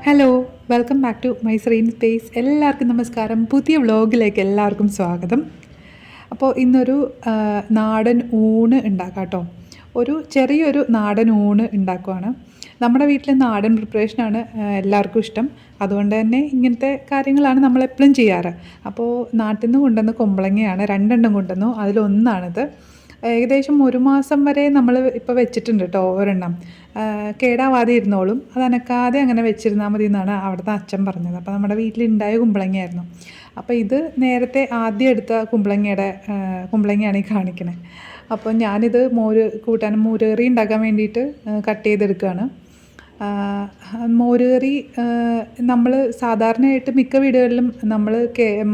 Hello, welcome back to my screen space. എല്ലാവർക്കും നമസ്കാരം. പുതിയ വ്ളോഗിലേക്ക് എല്ലാവർക്കും സ്വാഗതം. അപ്പോൾ ഇന്നൊരു നാടൻ ഊണ് ഉണ്ടാക്കാം കേട്ടോ. ചെറിയൊരു നാടൻ ഊണ് ഉണ്ടാക്കുവാണ്. നമ്മുടെ വീട്ടിൽ നാടൻ പ്രിപ്പറേഷനാണ് എല്ലാവർക്കും ഇഷ്ടം. അതുകൊണ്ട് തന്നെ ഇങ്ങനത്തെ കാര്യങ്ങളാണ് നമ്മളെപ്പോഴും ചെയ്യാറ്. അപ്പോൾ നാട്ടിൽ നിന്ന് കൊണ്ടുവന്ന കുമ്പളങ്ങയാണ്, 2 കൊണ്ടുവന്നു. അതിലൊന്നാണിത്. ഏകദേശം 1 മാസം വരെ നമ്മൾ ഇപ്പോൾ വെച്ചിട്ടുണ്ട് കേട്ടോ ഒരെണ്ണം. കേടാവാതെ ഇരുന്നോളും, അത് അനക്കാതെ അങ്ങനെ വെച്ചിരുന്നാൽ മതി എന്നാണ് അവിടുത്തെ അച്ഛൻ പറഞ്ഞത്. അപ്പോൾ നമ്മുടെ വീട്ടിലുണ്ടായ കുമ്പളങ്ങയായിരുന്നു. അപ്പോൾ ഇത് നേരത്തെ ആദ്യം എടുത്ത കുമ്പളങ്ങയാണ് ഈ കാണിക്കണേ. അപ്പോൾ ഞാനിത് മോര് കറി ഉണ്ടാക്കാൻ വേണ്ടിയിട്ട് കട്ട് ചെയ്തെടുക്കുകയാണ്. മോര് കറി നമ്മൾ സാധാരണയായിട്ട് മിക്ക വീടുകളിലും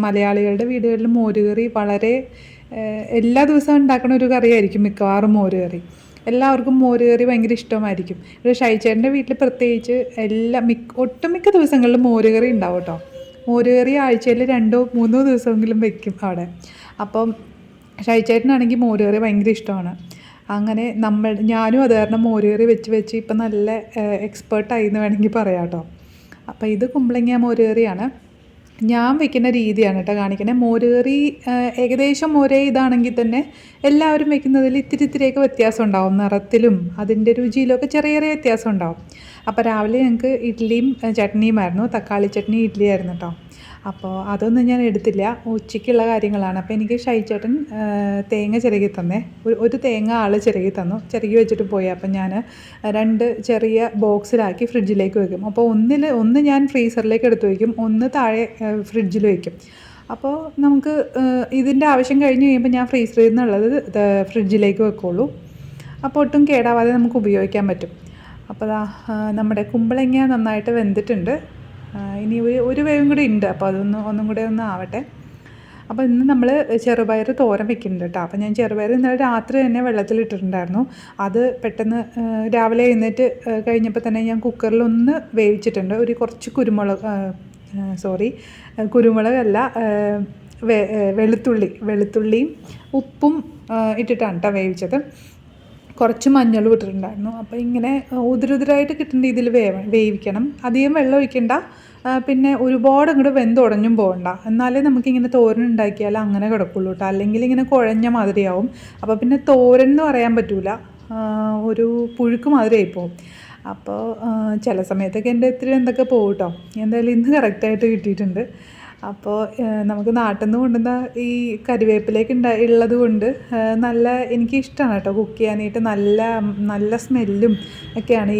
മലയാളികളുടെ വീടുകളിലും മോര് കറി വളരെ എല്ലാ ദിവസവും ഉണ്ടാക്കുന്ന ഒരു കറിയായിരിക്കും മിക്കവാറും മോര് കറി. എല്ലാവർക്കും മോര് കറി ഭയങ്കര ഇഷ്ടമായിരിക്കും. ഒരു ഷൈച്ചേട്ടൻ്റെ വീട്ടിൽ പ്രത്യേകിച്ച് ഒട്ടുമിക്ക ദിവസങ്ങളിലും മോര് കറി ഉണ്ടാവും കേട്ടോ. മോര് കറി ആഴ്ചയിൽ 2-3 ദിവസമെങ്കിലും വെക്കും അവിടെ. അപ്പം ഷൈച്ചേട്ടനാണെങ്കിൽ മോര് കറി ഭയങ്കര ഇഷ്ടമാണ്. അങ്ങനെ ഞാനും അത് കാരണം മോര് കറി വെച്ച് ഇപ്പം നല്ല എക്സ്പേർട്ടായി എന്ന് വേണമെങ്കിൽ പറയാം കേട്ടോ. അപ്പോൾ ഇത് കുമ്പളങ്ങ മോര് കറിയാണ്. ഞാൻ വെക്കുന്ന രീതിയാണ് കേട്ടോ കാണിക്കണേ. മോര് കറി ഏകദേശം ഒരേ ഇതാണെങ്കിൽ തന്നെ എല്ലാവരും വെക്കുന്നതിൽ ഇത്തിരിയൊക്കെ വ്യത്യാസം ഉണ്ടാവും. നിറത്തിലും അതിൻ്റെ രുചിയിലൊക്കെ ചെറിയ വ്യത്യാസം ഉണ്ടാവും. അപ്പോൾ രാവിലെ ഞങ്ങൾക്ക് ഇഡ്ഡലിയും ചട്നിയുമായിരുന്നു. തക്കാളി ചട്നി ഇഡ്ഡലിയായിരുന്നു കേട്ടോ. അപ്പോൾ അതൊന്നും ഞാൻ എടുത്തില്ല, ഉച്ചയ്ക്കുള്ള കാര്യങ്ങളാണ്. അപ്പോൾ എനിക്ക് ഷൈച്ചേട്ടൻ തേങ്ങ ചിരകി തന്നേ. ഒരു തേങ്ങ ആൾ ചിരകി തന്നു, ചിരകി വെച്ചിട്ട് പോയി. അപ്പം ഞാൻ 2 ചെറിയ ബോക്സിലാക്കി ഫ്രിഡ്ജിലേക്ക് വയ്ക്കും. അപ്പോൾ ഒന്ന് ഞാൻ ഫ്രീസറിലേക്ക് എടുത്ത് വയ്ക്കും, ഒന്ന് താഴെ ഫ്രിഡ്ജിൽ വയ്ക്കും. അപ്പോൾ നമുക്ക് ഇതിൻ്റെ ആവശ്യം കഴിഞ്ഞ് കഴിയുമ്പോൾ ഞാൻ ഫ്രീസറിൽ നിന്നുള്ളത് ഫ്രിഡ്ജിലേക്ക് വെക്കുള്ളൂ. അപ്പോൾ ഒട്ടും കേടാവാതെ നമുക്ക് ഉപയോഗിക്കാൻ പറ്റും. അപ്പോൾ നമ്മുടെ കുമ്പളങ്ങ നന്നായിട്ട് വെന്തിട്ടുണ്ട്. ഇനി ഒരു വേവും കൂടി ഉണ്ട്. അപ്പോൾ ഒന്നും കൂടെ ആവട്ടെ. അപ്പോൾ ഇന്ന് നമ്മൾ ചെറുപയർ തോരൻ വെക്കുന്നുണ്ട് കേട്ടോ. അപ്പോൾ ഞാൻ ചെറുപയർ ഇന്നലെ രാത്രി തന്നെ വെള്ളത്തിലിട്ടിട്ടുണ്ടായിരുന്നു. അത് പെട്ടെന്ന് രാവിലെ എഴുന്നേറ്റ് കഴിഞ്ഞപ്പോൾ തന്നെ ഞാൻ കുക്കറിലൊന്ന് വേവിച്ചിട്ടുണ്ട്. കുറച്ച് കുരുമുളകല്ല, വെളുത്തുള്ളിയും ഉപ്പും ഇട്ടിട്ടാണ് കേട്ടോ വേവിച്ചത്. കുറച്ച് മഞ്ഞളും ഇട്ടിട്ടുണ്ടായിരുന്നു. അപ്പോൾ ഇങ്ങനെ ഉതിരായിട്ട് കിട്ടുന്ന രീതിയിൽ വേവിക്കണം. അധികം വെള്ളം ഒഴിക്കണ്ട, പിന്നെ ഒരുപാട് അങ്ങോട്ട് വെന്തുടഞ്ഞും പോകണ്ട. എന്നാലേ നമുക്കിങ്ങനെ തോരൻ ഉണ്ടാക്കിയാൽ അങ്ങനെ കിടക്കുള്ളൂ കേട്ടോ. അല്ലെങ്കിൽ ഇങ്ങനെ കുഴഞ്ഞ മാതിരിയാവും. അപ്പോൾ പിന്നെ തോരൻ എന്ന് പറയാൻ പറ്റില്ല, ഒരു പുഴുക്ക് മാതിരിയായിപ്പോവും. അപ്പോൾ ചില സമയത്തൊക്കെ എൻ്റെ ഇത്തിരി എന്തൊക്കെ പോകും കേട്ടോ. എന്തായാലും ഇന്ന് കറക്റ്റായിട്ട് കിട്ടിയിട്ടുണ്ട്. അപ്പോൾ നമുക്ക് നാട്ടിൽ നിന്ന് കൊണ്ടുവന്ന ഈ കരിവേപ്പിലേക്ക് ഉള്ളത് കൊണ്ട് എനിക്ക് ഇഷ്ടമാണ് കേട്ടോ കുക്ക് ചെയ്യാനായിട്ട്. നല്ല സ്മെല്ലും ഒക്കെയാണ്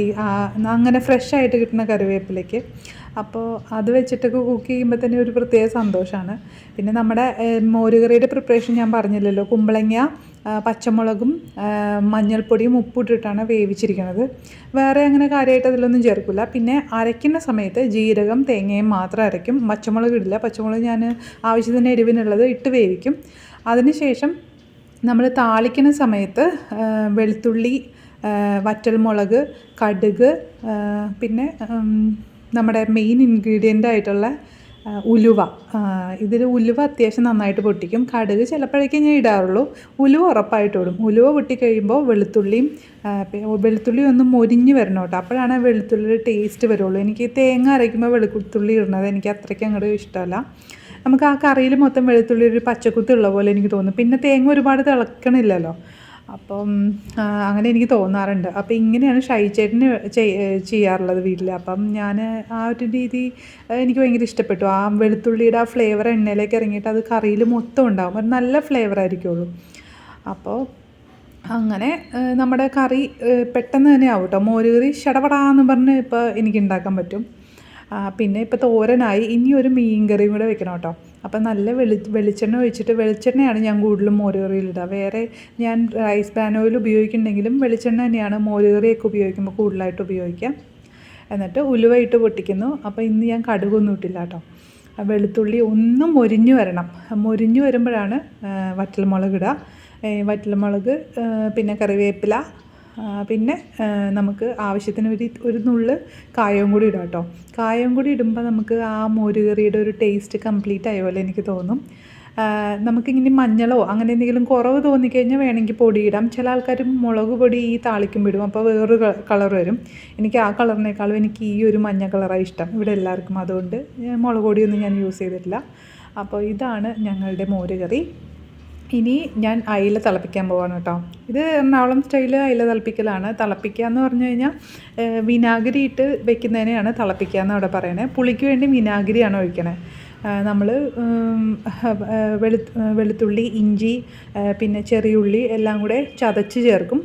അങ്ങനെ ഫ്രഷായിട്ട് കിട്ടുന്ന കരിവേപ്പിലേക്ക്. അപ്പോൾ അത് വെച്ചിട്ടൊക്കെ കുക്ക് ചെയ്യുമ്പോൾ തന്നെ ഒരു പ്രത്യേക സന്തോഷമാണ്. പിന്നെ നമ്മുടെ മോരുകറിയുടെ പ്രിപ്പറേഷൻ ഞാൻ പറഞ്ഞില്ലല്ലോ. കുമ്പളങ്ങ പച്ചമുളകും മഞ്ഞൾപ്പൊടിയും ഉപ്പിട്ടിട്ടാണ് വേവിച്ചിരിക്കുന്നത്. വേറെ അങ്ങനെ കാര്യമായിട്ട് അതിലൊന്നും ചേർക്കില്ല. പിന്നെ അരയ്ക്കുന്ന സമയത്ത് ജീരകം തേങ്ങയും മാത്രം അരയ്ക്കും, പച്ചമുളക് ഇടില്ല. പച്ചമുളക് ഞാൻ ആവശ്യത്തിന് എരിവിനുള്ളത് ഇട്ട് വേവിക്കും. അതിനുശേഷം നമ്മൾ താളിക്കുന്ന സമയത്ത് വെളുത്തുള്ളി, വറ്റൽമുളക്, കടുക്, പിന്നെ നമ്മുടെ മെയിൻ ഇൻഗ്രീഡിയൻ്റ് ആയിട്ടുള്ള ഉലുവ. ഉലുവ അത്യാവശ്യം നന്നായിട്ട് പൊട്ടിക്കും. കടുക് ചിലപ്പോഴേക്കേ ഞാൻ ഇടാറുള്ളൂ. ഉലുവ ഉറപ്പായിട്ട് ഇടും. ഉലുവ പൊട്ടിക്കഴിയുമ്പോൾ വെളുത്തുള്ളി ഒന്ന് മൊരിഞ്ഞ് വരണം കേട്ടോ. അപ്പോഴാണ് വെളുത്തുള്ളിയുടെ ടേസ്റ്റ് വരുള്ളൂ. എനിക്ക് തേങ്ങ അരയ്ക്കുമ്പോൾ വെളുത്തുള്ളി ഇടുന്നത് എനിക്ക് അത്രയ്ക്ക് അങ്ങോട്ട് ഇഷ്ടമല്ല. നമുക്ക് ആ കറിയിൽ മൊത്തം വെളുത്തുള്ളി ഒരു പച്ചക്കുത്തുള്ള പോലെ എനിക്ക് തോന്നും. പിന്നെ തേങ്ങ ഒരുപാട് തിളക്കണില്ലല്ലോ. അപ്പം അങ്ങനെ എനിക്ക് തോന്നാറുണ്ട്. അപ്പോൾ ഇങ്ങനെയാണ് ഷൈച്ചേട്ടന് ചെയ്യാറുള്ളത് വീട്ടിൽ. അപ്പം ഞാൻ ആ ഒരു രീതി എനിക്ക് ഭയങ്കര ഇഷ്ടപ്പെട്ടു. ആ വെളുത്തുള്ളിയുടെ ആ ഫ്ലേവർ എണ്ണയിലേക്ക് ഇറങ്ങിയിട്ട് അത് കറിയിൽ മൊത്തം ഉണ്ടാകും, ഒരു നല്ല ഫ്ലേവർ ആയിരിക്കുള്ളൂ. അപ്പോൾ അങ്ങനെ നമ്മുടെ കറി പെട്ടെന്ന് തന്നെ ആവും കേട്ടോ. മോര് കറി ഷടപടാന്ന് പറഞ്ഞ് ഇപ്പോൾ എനിക്ക് ഉണ്ടാക്കാൻ പറ്റും. പിന്നെ ഇപ്പോൾ തോരനായി. ഇനി ഒരു മീൻ കറിയും കൂടെ വെക്കണം കേട്ടോ. അപ്പം നല്ല വെളിച്ചെണ്ണ ഒഴിച്ചിട്ട്, വെളിച്ചെണ്ണയാണ് ഞാൻ കൂടുതലും മോര് കറിയിലിടുക. വേറെ ഞാൻ റൈസ് ബ്രാൻ ഓയിൽ ഉപയോഗിക്കുന്നുണ്ടെങ്കിലും വെളിച്ചെണ്ണ തന്നെയാണ് മോര് കറിയൊക്കെ ഉപയോഗിക്കുമ്പോൾ കൂടുതലായിട്ട് ഉപയോഗിക്കുക. എന്നിട്ട് ഉലുവ ഇട്ട് പൊട്ടിക്കുന്നു. അപ്പോൾ ഇന്ന് ഞാൻ കടുകൊന്നും ഇട്ടില്ല കേട്ടോ. വെളുത്തുള്ളി ഒന്ന് മൊരിഞ്ഞു വരണം. മൊരിഞ്ഞു വരുമ്പോഴാണ് വറ്റൽമുളക് ഇടുക. വറ്റൽമുളക്, പിന്നെ കറിവേപ്പില, പിന്നെ നമുക്ക് ആവശ്യത്തിന് ഒരു നുള്ള് കായവും കൂടി ഇടാം കേട്ടോ. കായവും കൂടി ഇടുമ്പോൾ നമുക്ക് ആ മോര് കറിയുടെ ഒരു ടേസ്റ്റ് കംപ്ലീറ്റ് ആയ പോലെ എനിക്ക് തോന്നും. നമുക്കിങ്ങനെ മഞ്ഞളോ അങ്ങനെ എന്തെങ്കിലും കുറവ് തോന്നിക്കഴിഞ്ഞാൽ വേണമെങ്കിൽ പൊടിയിടാം. ചില ആൾക്കാർ മുളക് പൊടി ഈ താളിക്കുമ്പോൾ ഇടും, അപ്പോൾ വേറൊരു കളർ വരും. എനിക്ക് ആ കളറിനേക്കാളും എനിക്ക് ഈ ഒരു മഞ്ഞ കളറാണ് ഇഷ്ടം ഇവിടെ എല്ലാവർക്കും. അതുകൊണ്ട് മുളക് പൊടിയൊന്നും ഞാൻ യൂസ് ചെയ്തിട്ടില്ല. അപ്പോൾ ഇതാണ് ഞങ്ങളുടെ മോര് കറി. ഇനി ഞാൻ അയില തിളപ്പിക്കാൻ പോവാണ് കേട്ടോ. ഇത് എറണാകുളം സ്റ്റൈൽ അയില തിളപ്പിക്കലാണ്. തിളപ്പിക്കുക എന്ന് പറഞ്ഞു കഴിഞ്ഞാൽ വിനാഗിരി ഇട്ട് വെക്കുന്നതിനെയാണ് തിളപ്പിക്കുക എന്ന് അവിടെ പറയണേ. പുളിക്ക് വേണ്ടി വിനാഗിരിയാണ് ഒഴിക്കണേ. നമ്മൾ വെളുത്തുള്ളി, ഇഞ്ചി, പിന്നെ ചെറിയുള്ളി എല്ലാം കൂടെ ചതച്ച് ചേർക്കും.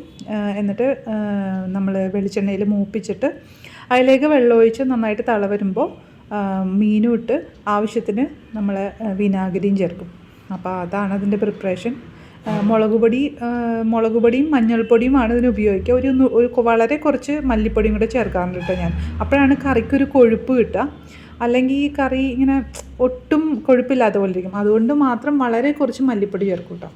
എന്നിട്ട് നമ്മൾ വെളിച്ചെണ്ണയിൽ മൂപ്പിച്ചിട്ട് അതിലേക്ക് വെള്ളമൊഴിച്ച് നന്നായിട്ട് തിള വരുമ്പോൾ മീനും ഇട്ട് ആവശ്യത്തിന് നമ്മൾ വിനാഗിരിയും ചേർക്കും. അപ്പോൾ അതാണ് അതിൻ്റെ പ്രിപ്പറേഷൻ. മുളക് പൊടിയും മഞ്ഞൾപ്പൊടിയുമാണ് ഇതിന് ഉപയോഗിക്കുക. ഒരു വളരെ കുറച്ച് മല്ലിപ്പൊടിയും കൂടെ ചേർക്കാറുണ്ട് കേട്ടോ ഞാൻ. അപ്പോഴാണ് കറിക്കൊരു കൊഴുപ്പ് കിട്ടുക. അല്ലെങ്കിൽ ഈ കറി ഇങ്ങനെ ഒട്ടും കൊഴുപ്പില്ലാത്ത പോലെ ഇരിക്കും. അതുകൊണ്ട് മാത്രം വളരെ കുറച്ച് മല്ലിപ്പൊടി ചേർക്കും കേട്ടോ.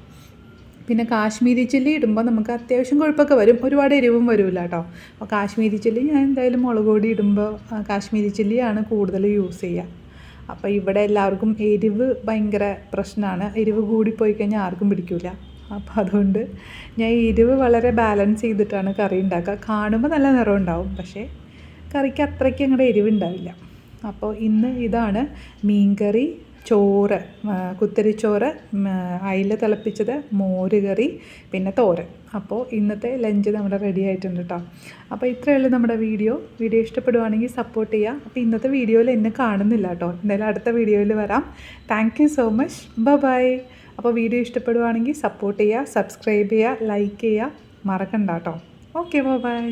പിന്നെ കാശ്മീരി ചില്ലി ഇടുമ്പോൾ നമുക്ക് അത്യാവശ്യം കൊഴുപ്പൊക്കെ വരും, ഒരുപാട് എരിവും വരില്ല കേട്ടോ. അപ്പോൾ കാശ്മീരി ചില്ലി ഞാൻ എന്തായാലും മുളക് പൊടി ഇടുമ്പോൾ കാശ്മീരി ചില്ലിയാണ് കൂടുതൽ യൂസ് ചെയ്യുക. അപ്പോൾ ഇവിടെ എല്ലാവർക്കും എരിവ് ഭയങ്കര പ്രശ്നമാണ്. എരിവ് കൂടിപ്പോയി കഴിഞ്ഞാൽ ആർക്കും പിടിക്കില്ല. അപ്പോൾ അതുകൊണ്ട് ഞാൻ എരിവ് വളരെ ബാലൻസ് ചെയ്തിട്ടാണ് കറി ഉണ്ടാക്കുക. കാണുമ്പോൾ നല്ല നിറം ഉണ്ടാവും, പക്ഷേ കറിക്ക് അത്രയ്ക്ക് അങ്ങോട്ട് എരിവ് ഉണ്ടാവില്ല. അപ്പോൾ ഇന്ന് ഇതാണ് മീൻകറി, ചോറ്, കുത്തരിച്ചോറ്, അയില തിളപ്പിച്ചത്, മോര് കറി, പിന്നെ തോരൻ. അപ്പോൾ ഇന്നത്തെ ലഞ്ച് നമ്മുടെ റെഡി ആയിട്ടുണ്ട് കേട്ടോ. അപ്പോൾ ഇത്രയേ ഉള്ളൂ നമ്മുടെ വീഡിയോ ഇഷ്ടപ്പെടുവാണെങ്കിൽ സപ്പോർട്ട് ചെയ്യുക. അപ്പോൾ ഇന്നത്തെ വീഡിയോയിൽ എന്നെ കാണുന്നില്ല കേട്ടോ. എന്തായാലും അടുത്ത വീഡിയോയിൽ വരാം. Thank you so much. Bye. അപ്പോൾ വീഡിയോ ഇഷ്ടപ്പെടുവാണെങ്കിൽ സപ്പോർട്ട് ചെയ്യുക, സബ്സ്ക്രൈബ് ചെയ്യുക, ലൈക്ക് ചെയ്യുക മറക്കണ്ട കേട്ടോ. Okay, by.